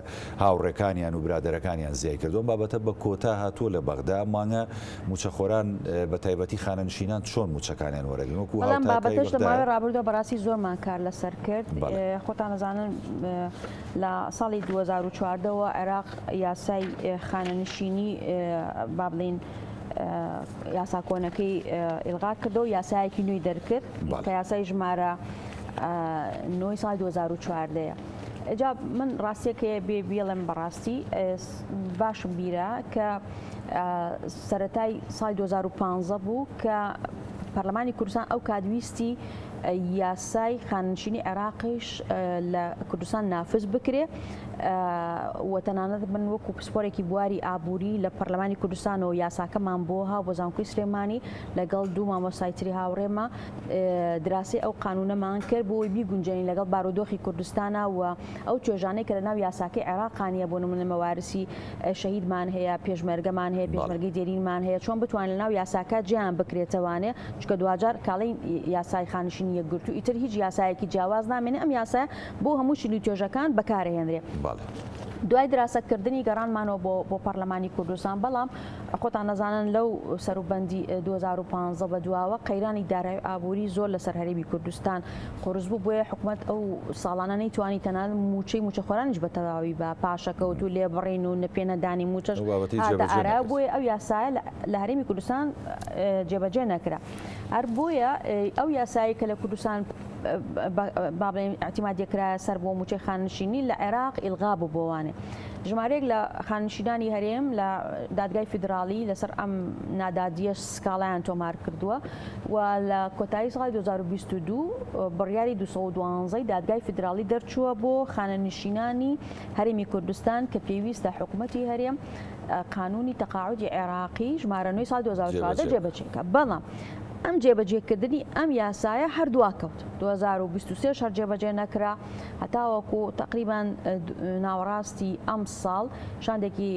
هاوڕێکانیان و برادەرەکانیان زیای کردووە بابەتە بە کۆتا هاتووە لە بەغدا مانگە موچەخۆران بە تایبەتی خانەنشینان چۆن موچەکانیان وەرەگرن وەکو بابەتەش لە ماوەی ڕابردووە بەڕاستی زۆرمان کار لەسەر کرد خۆتان نەزانن لە ساڵی 2014ەوە عێراق یاسای خانەنشینی با بڵین یاسا کۆنەکەی ئیلغا کردەوە یاسایەکی نوێی دەرکرد کە یاسای ژمارە 9 ساڵی 2014ەیە. ئەجا من ڕاستیەکە بێڵم بەڕاستی باشم بیرە کە سەرەتای ساڵی 2015 بوو کە پەرلەمانی کوردستان ئەو کاتویستی یاسای خانەنشینی عێراقیش لە کوردستان نافز بکرێ وتەنانەت من وەکو پسپۆرێکی بواری ئابووری لە پەرلەمانی کوردستان و یاساکەمان بۆ هاو بۆ زانکۆی سلێمانی لەگەڵ دوو مامۆستایتری هاوڕێمە دراسی ئەو قانونەمان کرد بۆی بیگونجێنین لەگەڵ بارودۆخی کوردستانە و ئەو توێژانەی کە لە ناو یاساکەی عێراقانیە بۆ نمونە مەوارسی شەهیدمان هەیە، پێشمەرگەمان هەیە، پێشمەرگەی دێرینمان هەیە، چۆن بتوانین لە ناو یاساکە جیان بکرێتەوانێ چکە دوجار کاڵی یاسای خانشینی یەکگرتو ئیتر هیچ یاسایەکی جیاواز نامێنێ ئەم یاسایە بۆ هەموو شیلی توێژەکان بەکارهێنرێ. دوای دراسەکردنی گەڕانمانەوە بۆ پەرلەمانی کوردستان بەڵام خۆتان نەزانن لەو سەروبەندی 2015 بە دواوە قەیرانی دارایی ئابووری زۆر لەسەر هەرێمی کوردستان قورس بوو بۆیە حکوومەت ئەو ساڵانە نەیتوانی تەنانەت موچەخۆرانیش بە تەواوی بە پاشەکەوت و لێبڕین و نەپێنەدانی موچەش ئارا بۆیە ئەو یاسایە لە هەرێمی کوردستان جێبەجێ نەکرا. هەر بۆیە ئەو یاسایی کە لە کوردستان بابڵێن ئاعتیمادیەکرایە سەر بۆ موچەی خانشینی لە عێراق ئیلغا بوو بۆوانێ. ژمارەیەک لە خانشینانی هەرێم لە دادگای فیدراڵی لەسەر ئەم نادادیە سکاڵایان تۆمار کردووە و لە کۆتایی ساڵی 2022 بڕیاری 212 دادگای فیدراڵی دەرچووە بۆ خانەنشینانی هەرێمی کوردستان کە پێویستە حکوومەتی هەرێم قانونی تەقاعودی عێراقی ژمارە 9 ساڵی 2014 جێبەجێکە. بەڵام ئەم جێبەجێکردنی ئەم یاسایە هەردووا کەوت 2023 شەر جێبەجێ نەکرا هەتاوەکو تقریبان ناوەڕاستی ئەم ساڵ شاندێکی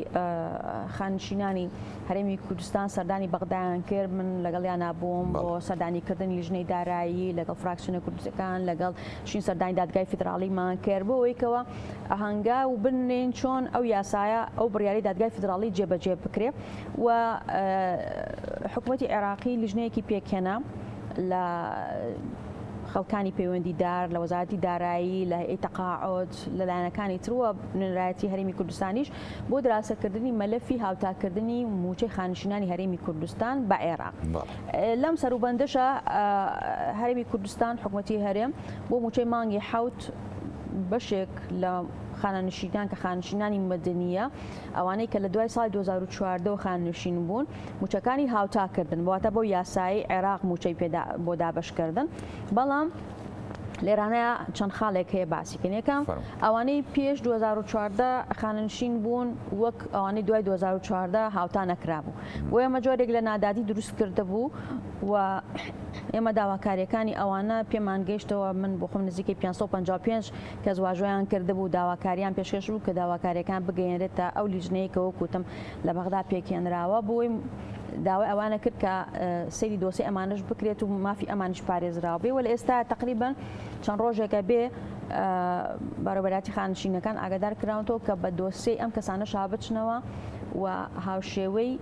خانشینانی هەرێمی کوردستان سەردانی بەغدایان کرد. من لەگەڵیان نابووم بۆ سەردانیکردنی لیژنەی دارایی لەگەڵ فراکسیۆنە کوردستان لەگەڵ شین سەردانی دادگای فیدراڵیمان کرد بۆ ئەوەیەوە ئاهەنگا و بنێن چۆن ئەو یاسایە ئەو بڕیاری دادگای فیدراڵی جێبەجێ بکرێ و حکوومەتی عێراقی لیژنەیەکی پێکهێنا لە خەڵکانی پەیوەندیدار لە وەزارەتی دارایی لە هەیئەتی تەقاعود لەلایەنەکانی ترەوە نوێنەرایەتی هەرێمی کوردستانیش بۆ دراسەکردنی مەلەفی هاوتاکردنی موچەی خانشینانی هەرێمی کوردستان بە عێراق. لەم سەروبەندەشە هەرێمی کوردستان حکوومەتی هەرێم بۆ موچەی مانگی حەوت بەشێک لە خانەنشینان کە خانشینانی مەدەنیە ئەوانەی کە لە دوای ساڵی 2014 خاننشین بوون موچەکانی هاوتاکردن بواتە بۆ یاسایی عێراق موچەی بۆ دابشکردن. بەڵام لێرانەیە چەند خاڵێک هەیە باسیکەن. یەکەم ئەوانەی پێش 2014 خاننشین بوون وەک ئەوانەی دوای 2014 هاوتا نەکرابوو بۆ ئێمە جۆرێک لە نادادی دروست کرده بوو و ئێمە داواکاریەکانی ئەوانە پێمان گەیشتەوە. من بۆ خۆم نزیکەی 555 کەس واژۆیان کرده بوو داواکاریان پێشکەش بوو کە داواکاریەکان بگەێنرێتە ئەو لیژنەیەکەوە کوتم لە بەغدا پێکێنراوە بۆی داوای ئەوانە کرد کە سەیری دۆسی ئەمانش بکرێت و مافی ئەمانش پارێزراوە بێ و لە ئێستا تقریبا چەند ڕۆژێکە بێ بەڕێوەبەراتی خانشینەکان ئاگادار کراونەوە کە بە دۆسی ئەم کەسانە شابچنەوە و هاوشێوەی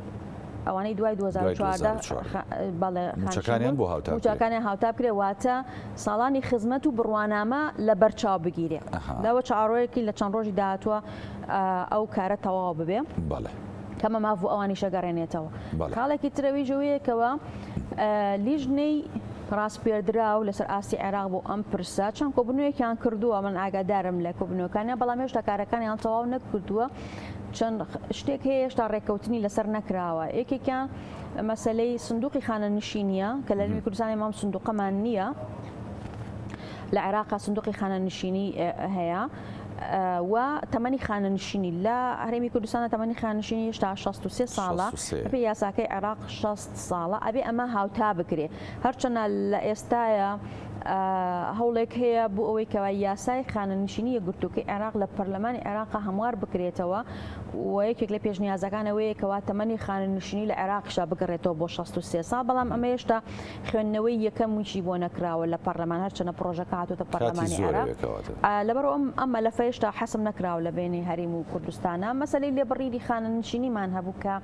ئەوانەی دوای 2014 موچەکانیان هاوتا بکرێ واتە ساڵانی خزمەت و بڕوانامە لە بەرچاو بگیرێ لەوە چاڕۆیەکی لە چەند ڕۆژی داهاتوە ئەو کارە تەواو ببێ کەمە مافوو ئەوانی شەگەڕێنێتەوە. خاڵێکی ترەوی ژەوەیەکەوە لیژنەی ڕاستپێردرا و لەسەر ئاستی عێراق بۆ ئەم پرسە چەند کۆبنەوەیەکیان کردووە. من ئاگادارم لە کۆبنەوەکانیان بەڵام هێشتا کارەکانیان تەواو نەکردووە. چەند شتێک هەیە هێشتا ڕێککەوتنی لەسەر نەکراوە. یەکێکیان مەسەلەی سندوقی خانەنشینیە کە لە هەرێمی کوردستان مام سندوقەمان نییە. لە عێراق سندوقی خانەنشینی هەیە و تەمەنی خانەنشینی لە هەرێمی کوردستانە تەمەنی خانەنشینی هێشتا 63 ساڵە بە یاساکەی عێراق 60 ساڵە ئەبێ ئەمە هاوتا بکرێ. هەرچەنە لە ئێستاە هەوڵێک هەیە بۆ ئەوەی کەوا یاسای خانەنشینی یەکگرتووکەی عێراق لە پەرلەمانی عێراق هەموار بکرێتەوە و یەکێک لە پێشنیازەکانەوەیە کەوا تەمەنی خانەنشینی لە عێراقشا بگەڕێتەوە بۆ 63 ساڵ. بەڵام ئەمە هێشتا خوێندنەوەی یەکەمیشی بۆ نەکراوە لە پەرلەمان هەرچەنە پڕۆژەکە هاتووەتە پەرلەمانی عێراق. لەبەرەوە ئەم مەلەفە هێشتا حەسم نەکراوە لە بینی هەرێم و کوردستانە. مەسەلەی لێبڕینی خانەنشینیمان هەبوو کە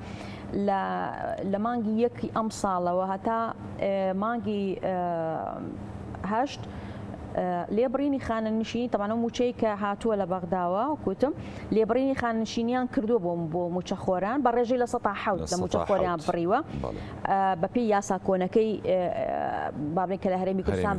لە مانگی یەکی ئەم ساڵەوە هەتا مانگی هەشت لێبڕینی خانەنشینی تەمانە موچەی کە هاتووە لە بەغداوە کوتم لێبڕینی خانەنشینیان کردووە بۆ موچەخۆران بە ڕێژەی لە 100 لە موچەخۆریان بڕیوە بەپێی یاسا کۆنەکەی بابێک کە لە هەرێمی کوردستان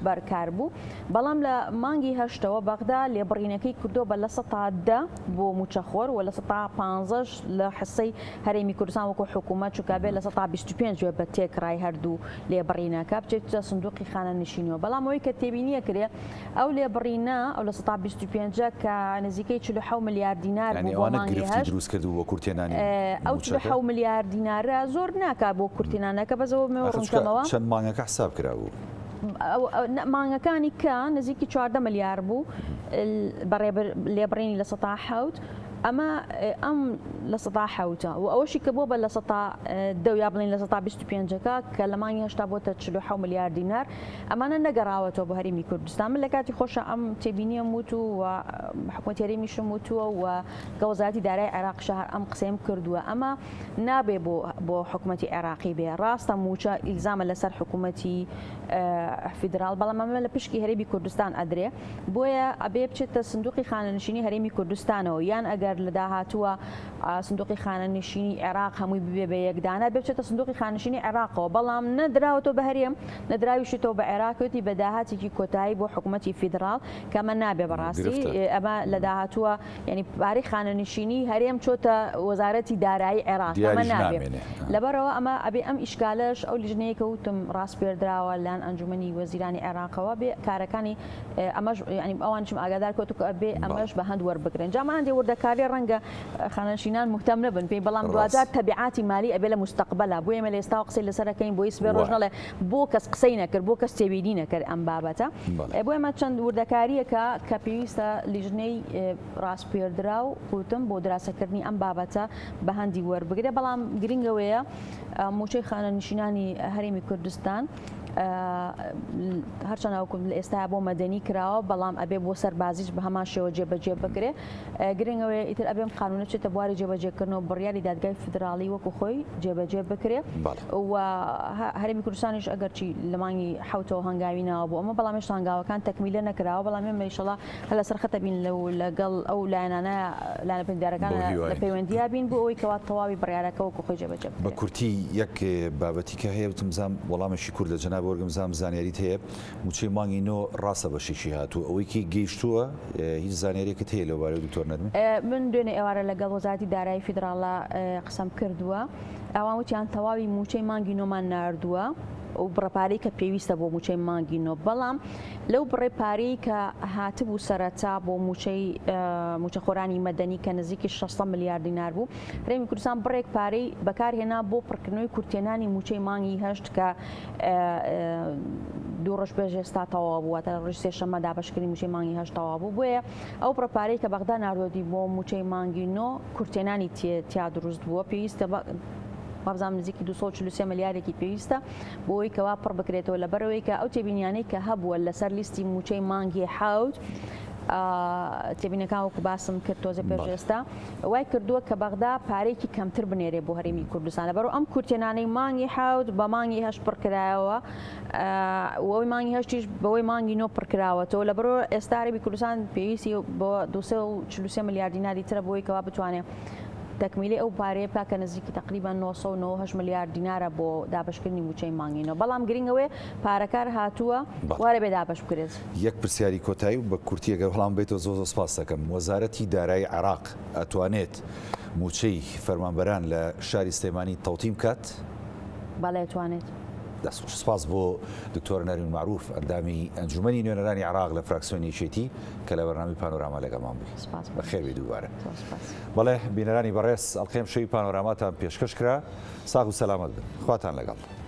بەرکار بوو. بەڵام لە مانگی هەشتەوە بەغدا لێبڕینەکەی کردووە بە لە 110 بۆ موچەخۆر و لە 115 لە حسەی هەرێمی کوردستان وەکو حکوومەت چووکابێت لە 125 بە تێکڕای هەردوو لێبڕینەکە بچێتە سندوقی خانەنشینیەوە. بەڵام ئەوەی کە تێبینیە نییە کرێ ئەو لێبڕینە ئەو لە 125 کە نزیکەی 47 ملیار دینار ینی بۆ ئەوانە مانگی گرفتی هەشت دروست کردو بۆ کورتێنانی ئەو 47 ملیار دینارە زۆر ناکات بۆ کورتێنانەکە بەزەوە ڕوونکەمەوە چەند مانگەکە حساب کرابوو مانگەکانی کە نزیکی 14 ملیار بوو لێبڕینی لە 100 ئەمە ئەم لە 100 و ئەوەشی کە بۆ بە لە 100 یا بڵین لە 125کە کە لە مانگی هەشتا بۆتە 47 ملیار دینار ئەمانە نەگەڕاوەتەوە بە هەرێمی کوردستان من لە کاتی خۆشە ئەم تێبینیە وت و حکوومەتی هەرێمیشم وتووە و گەوزارەتی دارایی عێراق شەهر ئەم قسەیم کردووە ئەمە نابێ بۆ حکوومەتی عێراقی بێ ڕاستە موچە ئیلزامە لەسەر حکوومەتی فیدرال بەڵام ئەمە لە پشکی هەرێمی کوردستان ئەدرێ بۆیە ئەبێ بچێتە سندوقی خانەنشینی هەرێمی کوردستانەوە یان ئەگەر لە داهاتووە سندوقی خانەنشینی عێراق هەمووی ببێ بە یەکدانە بچێتە سندوقی خانەنشینی عێراقەوە بەڵام نەدراوەتەوە بە هەرێم نەدراویشتەوە بە عێراقەتی بە داهاتێکی کۆتایی بۆ حکوومەتی فیدرال کەمە نابێ بەڕاستی ئەمە لە داهاتووە ینی پارەی خانەنشینی هەرێم چۆتە وەزارەتی دارایی عێراق ئەمە نابێ لەبەرەوە ئەمە ئەبێ ئەم ئیشکالەش ئەو لیژنەیە کە وتم ڕاستپێردراوە لەلایەن ئەنجومەنی وەزیرانی عێراقەوە بێ کارەکانی ئەمەش ینی ئەوانشم ئاگادار کۆتو بێ ئەمەش بە هەند وەربگرن جامان دێ وردەکاری ڕەنگە خانەنشینان مهتەم نەبن پێی بەڵام دوازار تەبیعاتی مالی ئەبێ لە مستەقبەلا بۆ ئێمە لە ئێستا قسەی لەسەرەکەین بۆی سبێ ڕۆژ نەڵێ بۆ کەس قسەی نەکرد بۆ کەس تێبینی نەکرد ئەم بابەتە بۆ ئێمە چەند وردەکاریەکە کە پێویستە لیژنەی ڕاستپێردرا و کوتم بۆ دراسەکردنی ئەم بابەتە بە هەندی وەربگرێ بەڵام گرنگەوەیە موچەی خانەنشینانی هەرێمی کوردستان هەرچەند ئەوکم لە ئێستا بۆ مەدەنی کراوە بەڵام ئەبێ بۆ سەربازیش بە هەمان شێوە جێبەجێ بکرێ گرنگەوەی ئیتر ئەبێم قانونە چێتە بواری جێبەجێکردنەوە بڕیاری دادگای فدراڵی وەکو خۆی جێبەجێ بکرێ و هەرێمی کوردستانیش ئەگەرچی لە مانگی حوتەوە هەنگاوی ناوە بوو ئەمە بەڵام هێشتا هەنگاوەکان تەکمیلە نەکراوە بەڵام ئێمە ئینشەڵا هەلا سەرخەتە بین لەگەڵ ئەو لایەنانە لایەنە پەیوەندیدارەکان لە پەیوەندیا بین بۆ ئەوەی کەوا تەواوی بڕیارەکە وەکو خۆی جێبەجێ بکرێ بە کورتی یەک بابەتی کە هەیە وتمزام وەڵامەشی کورد لە جەناب وەرگەمزام زانیاریت هەیە موچەی مانگی نۆ ڕاستە بەشێکی هاتوو ئەوەی کە گەیشتووە هیچ زانیاریەکەت هەیە لەوبارەی دکتۆر نەدمێ من دوێنێ ئێوارە لەگەڵ وەزارەتی دارایی فیدراڵە قسەم کردووە ئەوان وتیان تەواوی موچەی مانگی نۆمان ناردووە و بڕەپارەی کە پێویستە بۆ موچەی مانگی نۆ بەڵام لەو بڕێپارەی کە هاتبوو سەرەتا بۆ موچە خۆرانی مەدەنی کە نزیکی 600 ملیار دینار بوو هەرێمی کوردستان بڕێک پارەی بەکارهێنا بۆ پڕکردنەوەی کورتێنانی موچەی مانگی هەشت کە دوو ڕۆژ پێش ئێستا تەواو بووە تا ڕۆژ سێشەممە دابەشکردنی موچەی مانگی هەشت تەواو بوو بۆیە ئەو پڕەپارەی کە بەغدا ناردۆدی بۆ موچەی مانگی نۆ کورتێنانی تیا دروست بووە پێویستە بابزانام نزیکی 243 ملیارێکی پێویستە بۆ ئەوەی کەوا پڕ بکرێتەوە لەبەرەوەی کە ئەو تێبینیانەی کە هەبووە لەسەر لیستی موچەی مانگی حوت تێبینەکان وەکو باسم کرد تۆزە پێش ئێستا وای کردووە کە بەغدا پارێکی کەمتر بنێرێ بۆ هەرێمی کوردستان لەبەرەوە ئەم کورتێنانەی مانگی حوت بە مانگی هەشت پڕکرایەوە ئەوەی مانگی هەشتیش بەوەی مانگی نۆ پڕکراوەتەوە لەبەرەوە ئێستا هەرێمی کوردستان پێویستی بۆ 243 ملیار دیناری ترە بۆی کەوا بتوانێت تەکمیلی ئەو پارەیە بکە کە نزیکی تقریبا 998 ملیار دینارە بۆ دابشکردنی موچەی مانگینەوە بەڵام گرنگەوەی پارەکار هاتووە وارە بێ دابش بکرێت یەک پرسیاری کۆتایی و بە کورتیەگە هەڵام بێتەوە زۆ سپاس دەکەم وەزارەتی دارایی عێراق ئەتوانێت موچەی فەرمانبەران لە شاری سلێمانی تەوتیم بکات؟ بەڵێ ئەتوانێت سپاس بۆ دکتۆر نەرین معروف ئەندامی ئەنجومەنی نوێنەرانی عێراق لە فراکسیۆنی یەکێتی کە لە بەرنامی پانۆراما لەگەڵمان بووی بەخێر بێ دووبارە بەڵێ بینەرانی بەڕێز ئەڵقەیەم شەوی پانۆراماتان پێشکەش کرا ساغ و سەلامەت بن خواتان لەگەڵ